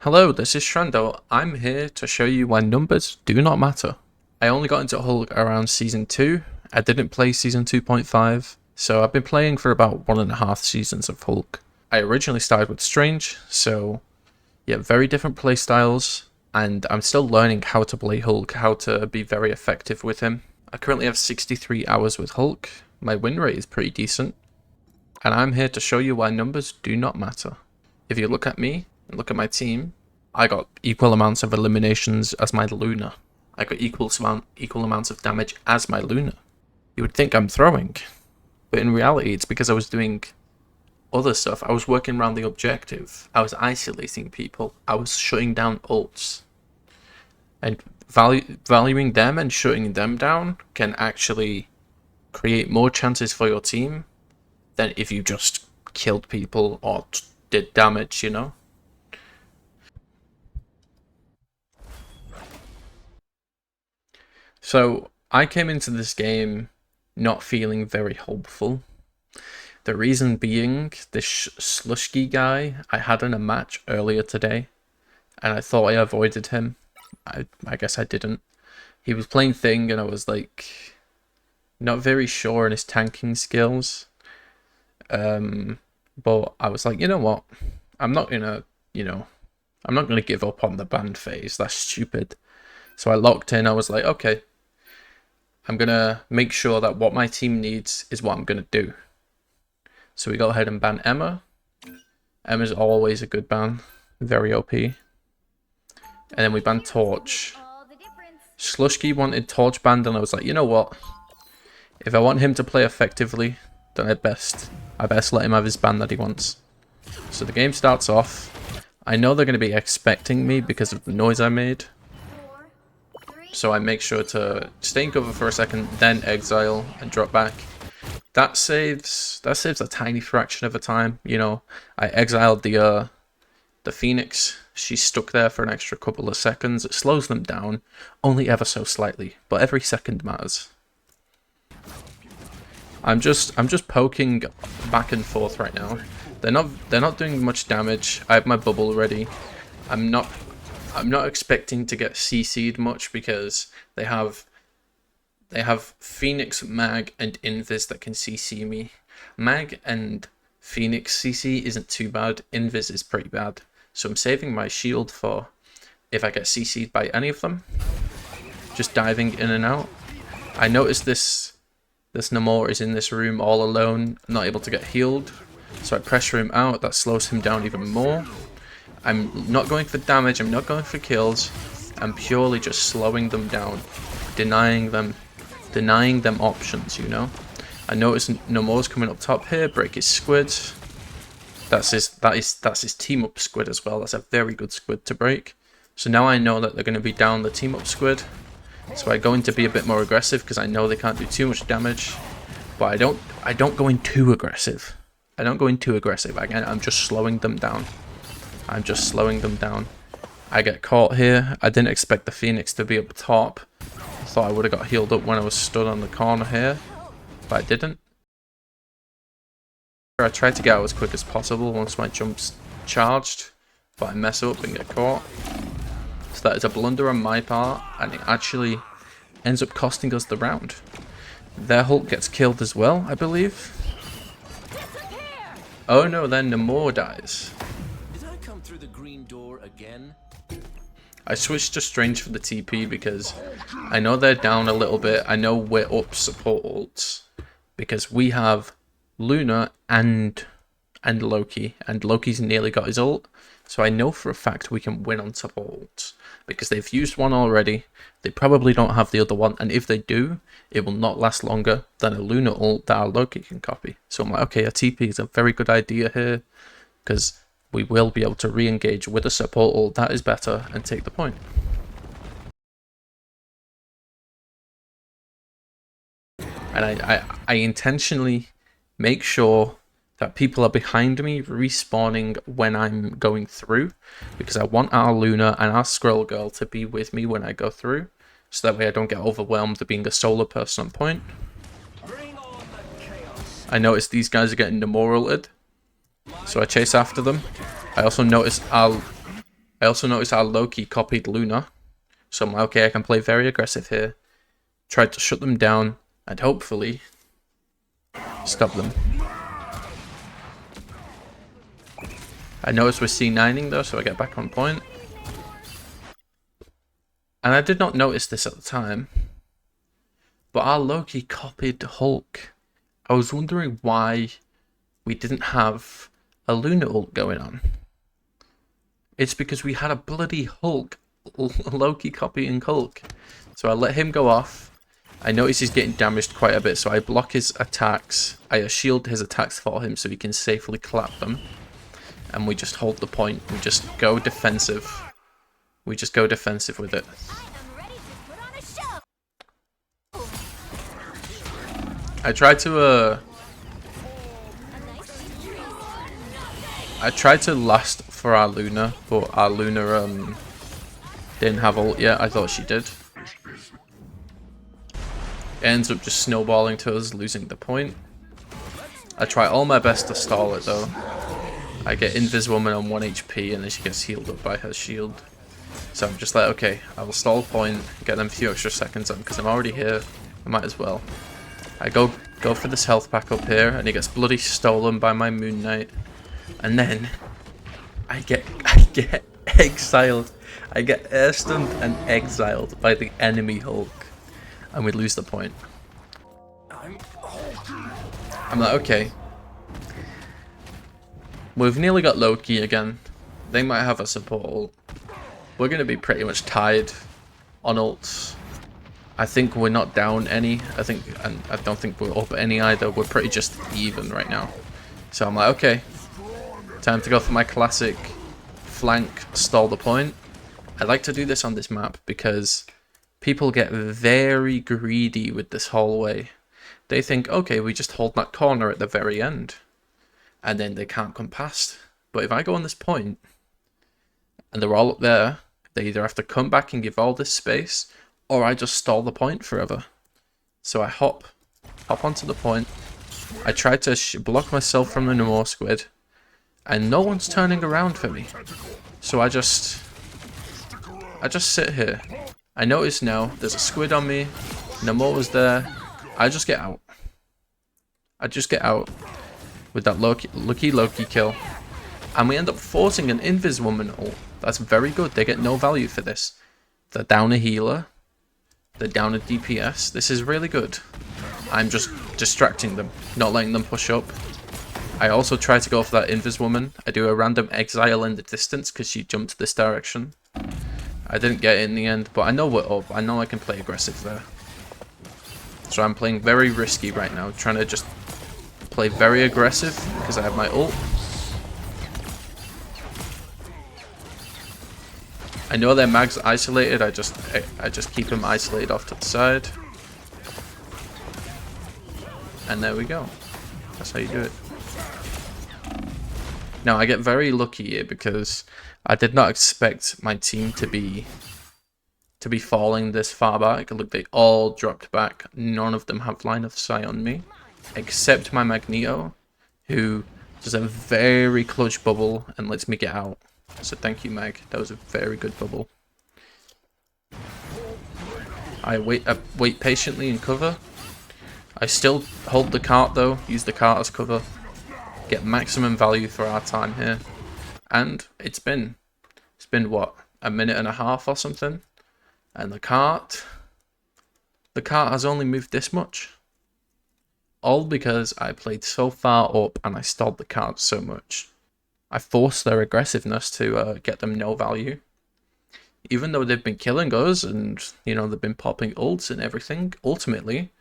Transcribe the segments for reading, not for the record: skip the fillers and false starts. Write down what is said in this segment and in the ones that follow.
Hello, this is Shrando. I'm here to show you why numbers do not matter. I only got into Hulk around Season 2. I didn't play Season 2.5, so I've been playing for about 1.5 seasons of Hulk. I originally started with Strange, so yeah, very different playstyles, and I'm still learning how to play Hulk, how to be very effective with him. I currently have 63 hours with Hulk. My win rate is pretty decent, and I'm here to show you why numbers do not matter. If you look at me and look at my team, I got equal amounts of eliminations as my Luna. I got equal amounts of damage as my Luna. You would think I'm throwing, but in reality it's because I was doing other stuff. I was working around the objective. I was isolating people. I was shutting down ults. And valuing them and shutting them down can actually create more chances for your team than if you just killed people or did damage, you know? So I came into this game not feeling very hopeful. The reason being, this Slushki guy I had in a match earlier today, and I thought I avoided him. I guess I didn't. He was playing Thing, and I was like, not very sure in his tanking skills. But I was like, you know what? I'm not gonna give up on the band phase. That's stupid. So I locked in. I was like, okay, I'm gonna make sure that what my team needs is what I'm gonna do. So we go ahead and ban Emma. Emma's always a good ban, very OP. And then we ban Torch. Slushki wanted Torch banned, and I was like, you know what? If I want him to play effectively, then I best let him have his ban that he wants. So the game starts off. I know they're going to be expecting me because of the noise I made. So I make sure to stay in cover for a second, then exile and drop back. That saves a tiny fraction of a time, you know. I exiled the Phoenix. She's stuck there for an extra couple of seconds. It slows them down, only ever so slightly, but every second matters. I'm just poking back and forth right now. They're not doing much damage. I have my bubble ready. I'm not expecting to get CC'd much because they have Phoenix, Mag, and Invis that can CC me. Mag and Phoenix CC isn't too bad. Invis is pretty bad. So I'm saving my shield for if I get CC'd by any of them. Just diving in and out. I noticed this Namor is in this room all alone, not able to get healed. So I pressure him out. That slows him down even more. I'm not going for damage. I'm not going for kills. I'm purely just slowing them down, denying them options, you know. I notice Namor's coming up top here, break his squid. That's his team up squid as well. That's a very good squid to break. So now I know that they're going to be down the team up squid. So I go in to be a bit more aggressive because I know they can't do too much damage. But I don't go in too aggressive. Again, I'm just slowing them down. I get caught here. I didn't expect the Phoenix to be up top. I thought I would have got healed up when I was stood on the corner here, but I didn't. I tried to get out as quick as possible once my jump's charged, but I mess up and get caught. So that is a blunder on my part, and it actually ends up costing us the round. Their Hulk gets killed as well, I believe. Oh no, then Namor dies. Did I come through the green door again? I switched to Strange for the TP because I know they're down a little bit. I know we're up support ults because we have Luna and Loki, and Loki's nearly got his ult. So I know for a fact we can win on support ults because they've used one already. They probably don't have the other one, and if they do, it will not last longer than a Luna ult that our Loki can copy. So I'm like, okay, a TP is a very good idea here because we will be able to re-engage with a support ult that is better and take the point. And I intentionally make sure that people are behind me respawning when I'm going through because I want our Luna and our Skrull Girl to be with me when I go through so that way I don't get overwhelmed with being a solo person on point. I notice these guys are getting Namor ulted, so I chase after them. I also noticed our I also noticed how Loki copied Luna. So I'm like, okay, I can play very aggressive here. Try to shut them down and hopefully stop them. I noticed we're C9ing though, so I get back on point. And I did not notice this at the time, but our Loki copied Hulk. I was wondering why we didn't have a Luna ult going on. It's because we had a bloody Hulk, Loki copying Hulk. So I let him go off. I notice he's getting damaged quite a bit, so I block his attacks. I shield his attacks for him so he can safely clap them. And we just hold the point. We just go defensive. We just go defensive with it. I tried to last for our Luna, but our Luna didn't have ult yet. I thought she did. It ends up just snowballing to us losing the point. I try all my best to stall it though. I get Invis Woman on 1 HP and then she gets healed up by her shield. So I'm just like, okay, I will stall point, get them a few extra seconds on because I'm already here. I might as well. I go for this health pack up here and it gets bloody stolen by my Moon Knight. And then I get exiled. I get air stunned and exiled by the enemy Hulk. And we lose the point. I'm like, okay. We've nearly got Loki again. They might have a support ult. We're going to be pretty much tied on ults. I think we're not down any. And I don't think we're up any either. We're pretty just even right now. So I'm like, okay. Time to go for my classic flank, stall the point. I like to do this on this map because people get very greedy with this hallway. They think, okay, we just hold that corner at the very end. And then they can't come past. But if I go on this point, and they're all up there, they either have to come back and give all this space, or I just stall the point forever. So I hop onto the point. I try to block myself from the Namor squid, and no one's turning around for me. So I just sit here. I notice now there's a squid on me. Namor was there. I just get out. I just get out with that lucky Loki kill. And we end up forcing an Invis Woman ult. That's very good. They get no value for this. They're down a healer. They're down a DPS. This is really good. I'm just distracting them, not letting them push up. I also try to go for that Invis Woman. I do a random exile in the distance because she jumped this direction. I didn't get it in the end, but I know we're up. I know I can play aggressive there. So I'm playing very risky right now, trying to just play very aggressive because I have my ult. I know their mag's isolated. I just keep him isolated off to the side. And there we go. That's how you do it. Now I get very lucky here because I did not expect my team to be falling this far back. Look, they all dropped back. None of them have line of sight on me, except my Magneto, who does a very clutch bubble and lets me get out. So thank you, Mag. That was a very good bubble. I wait patiently in cover. I still hold the cart though. Use the cart as cover. Get maximum value for our time here. And it's been what, a minute and a half or something. And the cart has only moved this much. All because I played so far up and I stalled the cart so much. I forced their aggressiveness to get them no value. Even though they've been killing us and, you know, they've been popping ults and everything, ultimately,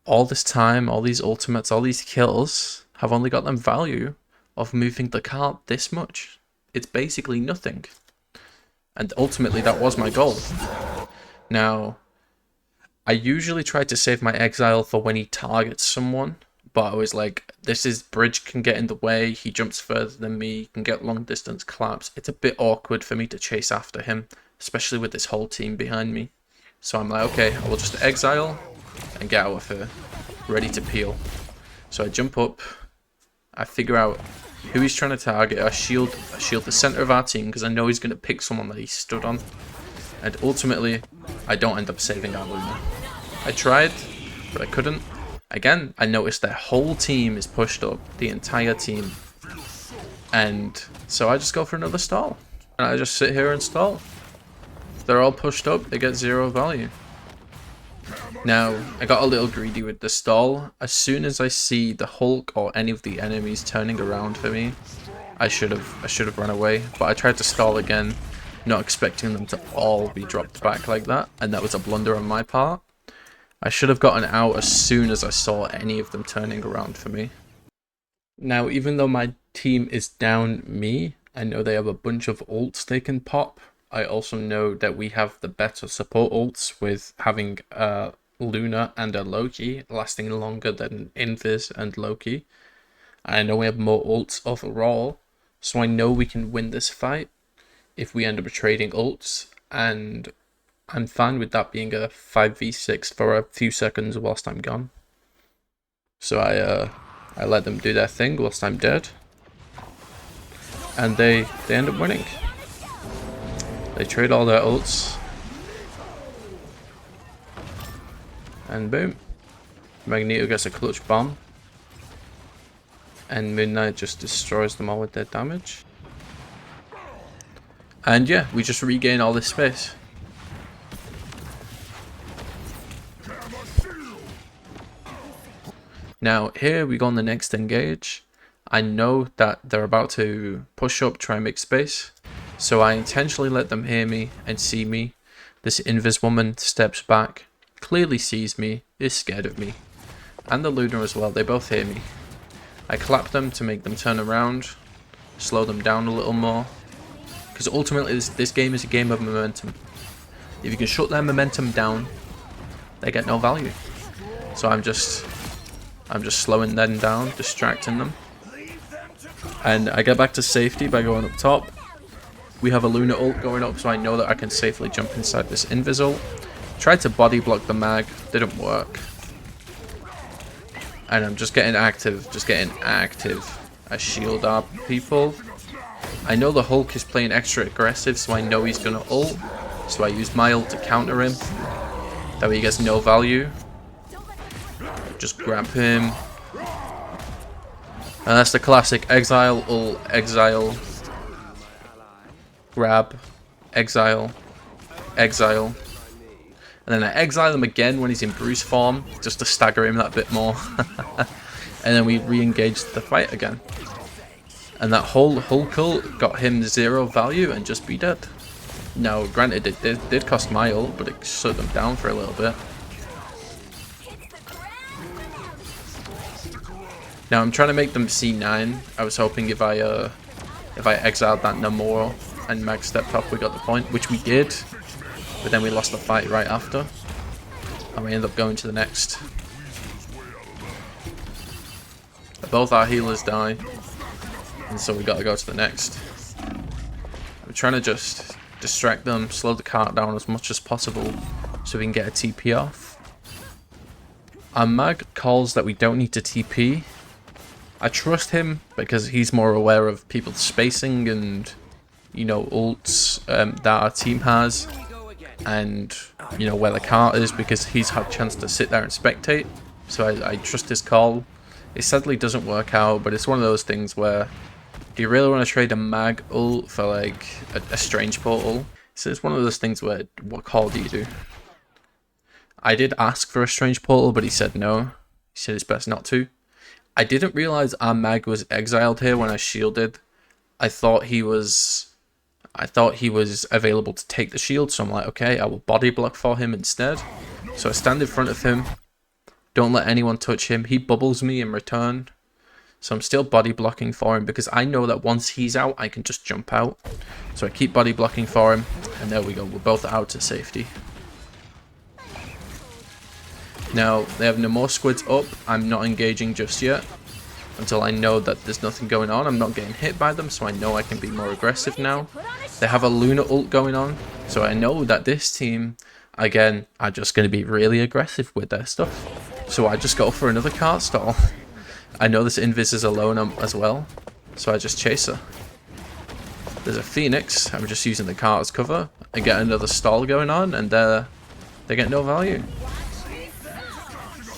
all this time, all these ultimates, all these kills have only got them value of moving the cart this much. It's basically nothing. And ultimately, that was my goal. Now, I usually try to save my exile for when he targets someone. But I was like, Bridge can get in the way. He jumps further than me. He can get long distance claps. It's a bit awkward for me to chase after him, especially with this whole team behind me. So I'm like, okay, I will just exile and get out of here, ready to peel. So I jump up. I figure out who he's trying to target. I shield the center of our team because I know he's going to pick someone that he stood on. And ultimately, I don't end up saving our Luna. I tried, but I couldn't. Again, I noticed their whole team is pushed up, the entire team. And so I just go for another stall. And I just sit here and stall. If they're all pushed up, they get 0 value. Now, I got a little greedy with the stall. As soon as I see the Hulk or any of the enemies turning around for me, I should have run away. But I tried to stall again, not expecting them to all be dropped back like that, and that was a blunder on my part. I should have gotten out as soon as I saw any of them turning around for me. Now, even though my team is down me, I know they have a bunch of ults they can pop. I also know that we have the better support ults with having Luna and a Loki lasting longer than Invis and Loki. I know we have more ults overall, so I know we can win this fight if we end up trading ults, and I'm fine with that being a 5v6 for a few seconds whilst I'm gone. So I let them do their thing whilst I'm dead, and they end up winning. They trade all their ults, and boom, Magneto gets a clutch bomb, and Moon Knight just destroys them all with their damage. And yeah, we just regain all this space. Now here we go on the next engage. I know that they're about to push up, try and make space. So I intentionally let them hear me and see me. This Invis woman steps back, clearly sees me, is scared of me. And the Luna as well, they both hear me. I clap them to make them turn around, slow them down a little more. Because ultimately this game is a game of momentum. If you can shut their momentum down, they get no value. So I'm just slowing them down, distracting them. And I get back to safety by going up top. We have a Luna ult going up, so I know that I can safely jump inside this Invis ult. Tried to body block the mag, didn't work. And I'm just getting active, I shield our people. I know the Hulk is playing extra aggressive, so I know he's gonna ult. So I use my ult to counter him. That way he gets no value. Just grab him. And that's the classic exile, ult, exile, grab, exile, exile. And then I exile him again when he's in Bruce form, just to stagger him that bit more. And then we re-engage the fight again. And that whole Hulk ult got him 0 value and just be dead. Now, granted, it did cost my ult, but it shut them down for a little bit. Now I'm trying to make them C9. I was hoping if I exiled that Namor and Mag stepped up, we got the point, which we did. But then we lost the fight right after, and we end up going to the next. Both our healers die, and so we got to go to the next. I'm trying to just distract them, slow the cart down as much as possible, so we can get a TP off. Our Mag calls that we don't need to TP. I trust him because he's more aware of people's spacing and, you know, ults that our team has, and, you know, where the cart is, because he's had a chance to sit there and spectate. So I trust his call. It sadly doesn't work out, but it's one of those things where, do you really want to trade a Mag ult for like a strange portal? So it's one of those things where, what call do you do? I did ask for a strange portal, but he said no. He said it's best not to. I didn't realize our Mag was exiled here when I shielded. I thought he was available to take the shield, so I'm like, okay, I will body block for him instead. So I stand in front of him, don't let anyone touch him. He bubbles me in return, so I'm still body blocking for him because I know that once he's out, I can just jump out. So I keep body blocking for him, and there we go, we're both out to safety. Now, they have no more squids up. I'm not engaging just yet until I know that there's nothing going on. I'm not getting hit by them, so I know I can be more aggressive now. They have a Luna ult going on, so I know that this team, again, are just going to be really aggressive with their stuff. So I just go for another cart stall. I know this Invis is alone as well, So I just chase her. There's a Phoenix. I'm just using the car as cover. I get another stall going on, and they get no value.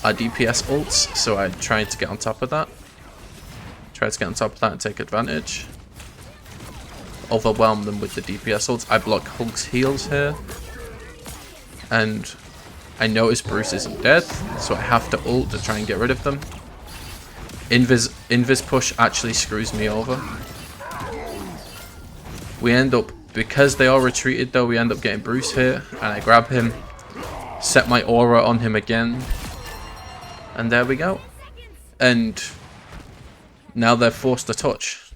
Our DPS ults, so I tried to get on top of that. Tried to get on top of that and take advantage. Overwhelm them with the DPS ults. I block Hulk's heals here. And I notice Bruce isn't dead, so I have to ult to try and get rid of them. Invis push actually screws me over. We end up, because they all retreated though, we end up getting Bruce here, and I grab him, set my aura on him again, and there we go. And now they're forced to touch.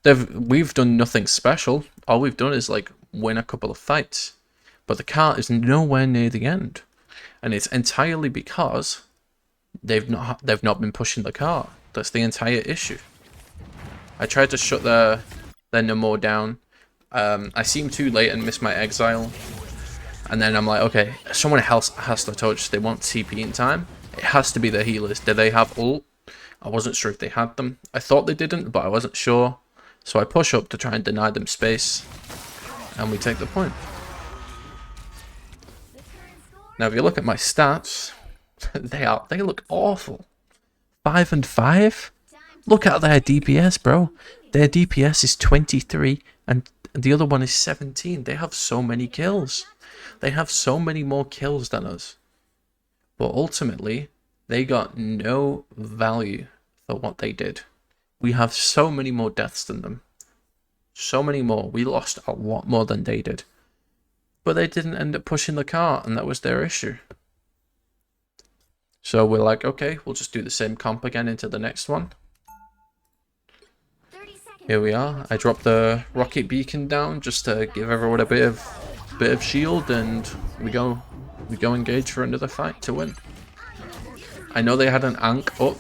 We've done nothing special. All we've done is like win a couple of fights, but the cart is nowhere near the end, and it's entirely because they've not been pushing the cart. That's the entire issue. I tried to shut their Namor down. I seem too late and missed my exile, and then I'm like, okay, someone else has to touch. They want TP in time. It has to be the healers. Do they have ult? I wasn't sure if they had them. I thought they didn't, but I wasn't sure. So I push up to try and deny them space, and we take the point. Now, if you look at my stats, they look awful. 5 and 5. Look at their DPS, bro. Their DPS is 23, and the other one is 17. They have so many kills. They have so many more kills than us. But ultimately, they got no value for what they did. We have so many more deaths than them. So many more. We lost a lot more than they did. But they didn't end up pushing the cart, and that was their issue. So we're like, okay, we'll just do the same comp again into the next one. Here we are. I dropped the rocket beacon down just to give everyone a bit of shield, and we go engage for another fight to win. I know they had an Ankh up,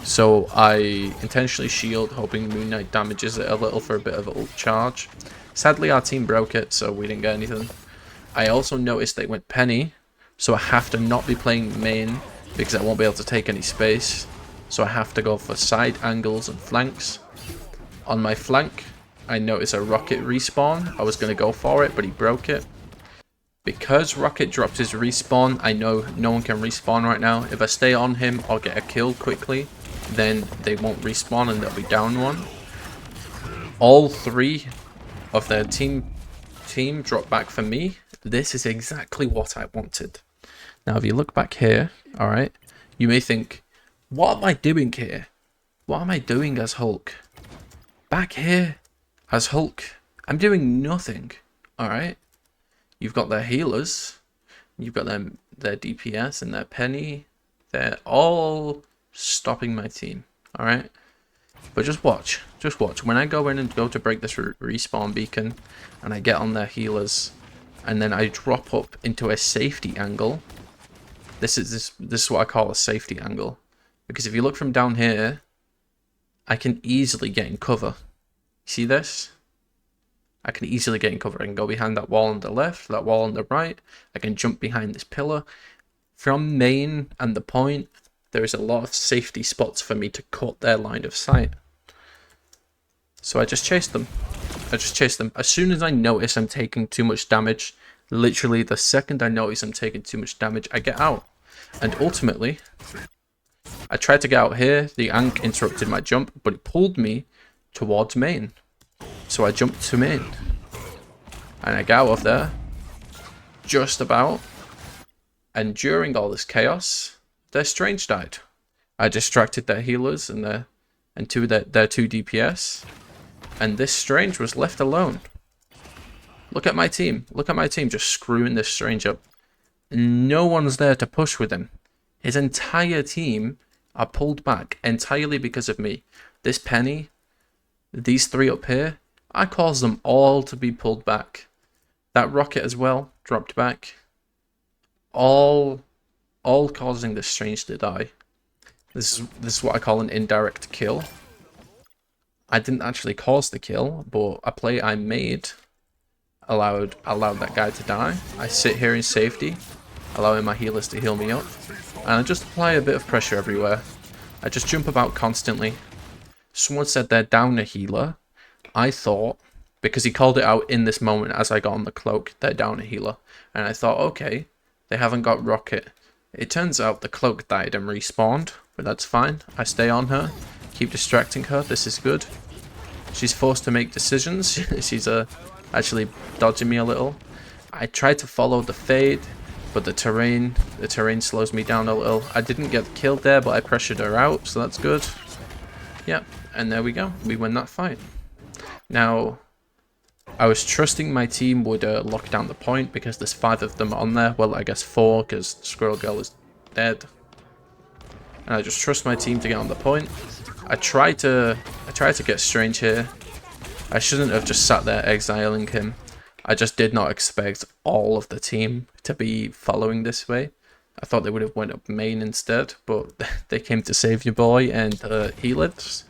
so I intentionally shield, hoping Moon Knight damages it a little for a bit of ult charge. Sadly, our team broke it, so we didn't get anything. I also noticed they went Penny, so I have to not be playing main because I won't be able to take any space. So I have to go for side angles and flanks. On my flank, I noticed a Rocket respawn. I was going to go for it, but he broke it. Because Rocket dropped his respawn, I know no one can respawn right now. If I stay on him or get a kill quickly, then they won't respawn and they'll be down one. All three of their team dropped back for me. This is exactly what I wanted. Now, if you look back here, alright, you may think, what am I doing here? What am I doing as Hulk? Back here, as Hulk, I'm doing nothing, alright? You've got their healers, you've got their DPS and their Penny. They're all stopping my team, alright? But just watch. When I go in and go to break this respawn beacon, and I get on their healers, and then I drop up into a safety angle. This is what I call a safety angle, because if you look from down here, I can easily get in cover. See this? I can easily get in cover. I can go behind that wall on the left, that wall on the right. I can jump behind this pillar. From main and the point, there is a lot of safety spots for me to cut their line of sight. So I just chased them. As soon as I notice I'm taking too much damage, literally the second I notice I'm taking too much damage, I get out. And ultimately, I tried to get out here. The Ankh interrupted my jump, but it pulled me towards main. So I jumped to main. And I got out of there. Just about. And during all this chaos, their Strange died. I distracted their healers and their two DPS. And this Strange was left alone. Look at my team. Look at my team just screwing this Strange up. No one's there to push with him. His entire team are pulled back entirely because of me. This Penny, these three up here, I caused them all to be pulled back. That Rocket as well dropped back. All causing this Strange to die. This is what I call an indirect kill. I didn't actually cause the kill, but a play I made allowed that guy to die. I sit here in safety, allowing my healers to heal me up, and I just apply a bit of pressure everywhere. I just jump about constantly, Someone said they're down a healer. I thought, because he called it out in this moment as I got on the cloak, they're down a healer. And I thought, okay, they haven't got Rocket. It turns out the cloak died and respawned, but that's fine. I stay on her, keep distracting her. This is good. She's forced to make decisions. She's actually dodging me a little. I tried to follow the fade, but the terrain slows me down a little. I didn't get killed there, but I pressured her out, so that's good. Yep, and there we go. We win that fight. Now, I was trusting my team would lock down the point because there's 5 of them on there. Well, I guess 4 because Squirrel Girl is dead. And I just trust my team to get on the point. I tried to get Strange here. I shouldn't have just sat there exiling him. I just did not expect all of the team to be following this way. I thought they would have went up main instead, but they came to save your boy, and he lives.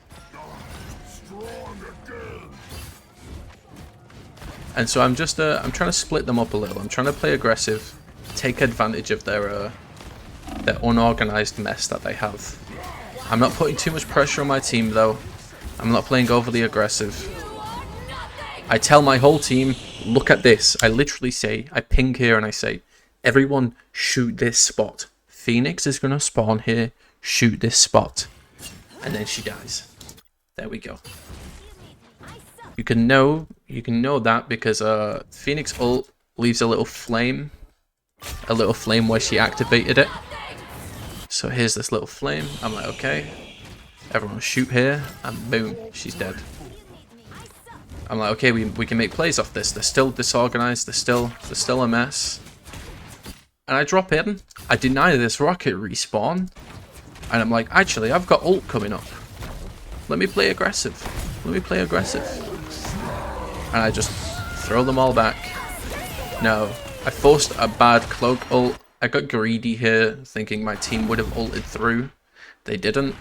And so I'm trying to split them up a little. I'm trying to play aggressive, take advantage of their unorganized mess that they have. I'm not putting too much pressure on my team though. I'm not playing overly aggressive. I tell my whole team, look at this. I literally say, I ping here and I say, everyone shoot this spot. Phoenix is going to spawn here, shoot this spot. And then she dies. There we go. You can know that because Phoenix ult leaves a little flame where she activated it. So here's this little flame. I'm like, okay, everyone shoot here, and boom, she's dead. I'm like, okay, we can make plays off this. They're still disorganized. They're still a mess. And I drop in. I deny this rocket respawn, and I'm like, actually, I've got ult coming up. Let me play aggressive. Let me play aggressive. And I just throw them all back. No, I forced a bad cloak ult. I got greedy here, thinking my team would have ulted through. They didn't.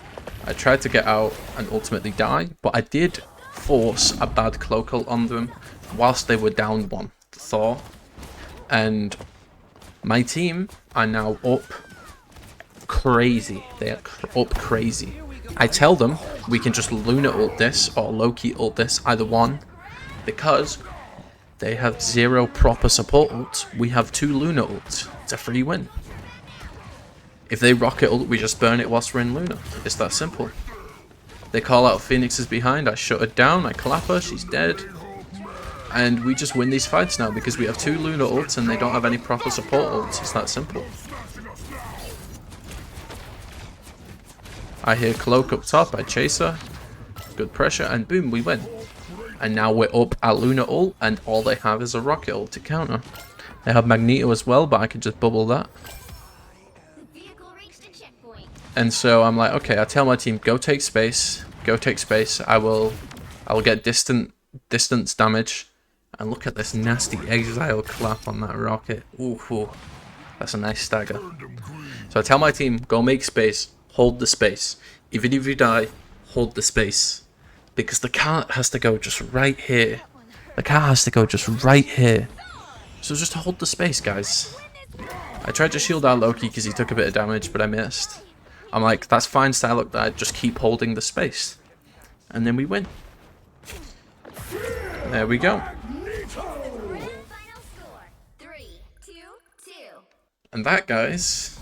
I tried to get out and ultimately die, but I did force a bad cloak ult on them whilst they were down 1 to Thor. And my team are now up crazy. They are up crazy. I tell them we can just Luna ult this or Loki ult this, either one, because they have 0 proper support ults. We have 2 Luna ults. It's a free win. If they rocket ult, we just burn it whilst we're in Luna. It's that simple. They call out Phoenix is behind. I shut her down. I clap her. She's dead. And we just win these fights now because we have 2 Luna ults and they don't have any proper support ults. It's that simple. I hear Cloak up top. I chase her. Good pressure. And boom, we win. And now we're up at Luna ult, and all they have is a rocket ult to counter. They have Magneto as well, but I can just bubble that. And so I'm like, okay, I tell my team, go take space. Go take space. I will get distance damage. And look at this nasty exile clap on that rocket. Ooh, that's a nice stagger. So I tell my team, go make space. Hold the space. Even if you die, hold the space. Because the cart has to go just right here. The cart has to go just right here. So just hold the space, guys. I tried to shield out Loki because he took a bit of damage, but I missed. I'm like, that's fine, Psylocke, that just keep holding the space. And then we win. There we go. And that, guys,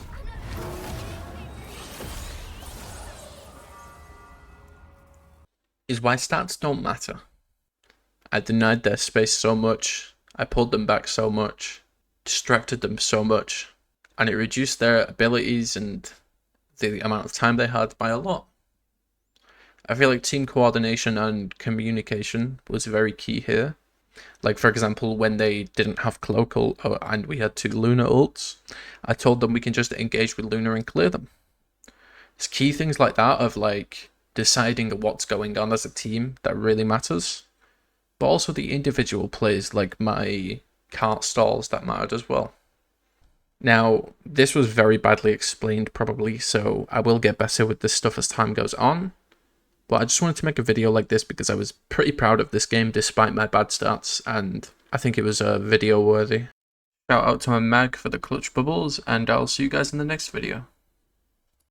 is why stats don't matter. I denied their space so much, I pulled them back so much, distracted them so much, and it reduced their abilities and the amount of time they had by a lot. I feel like team coordination and communication was very key here. Like, for example, when they didn't have Cloak ult and we had 2 Luna ults, I told them we can just engage with Luna and clear them. It's key things like that of like deciding what's going on as a team that really matters, but also the individual plays like my cart stalls that mattered as well. Now, this was very badly explained probably, so I will get better with this stuff as time goes on, but I just wanted to make a video like this because I was pretty proud of this game despite my bad stats, and I think it was video worthy. Shout out to my mag for the clutch bubbles, and I'll see you guys in the next video.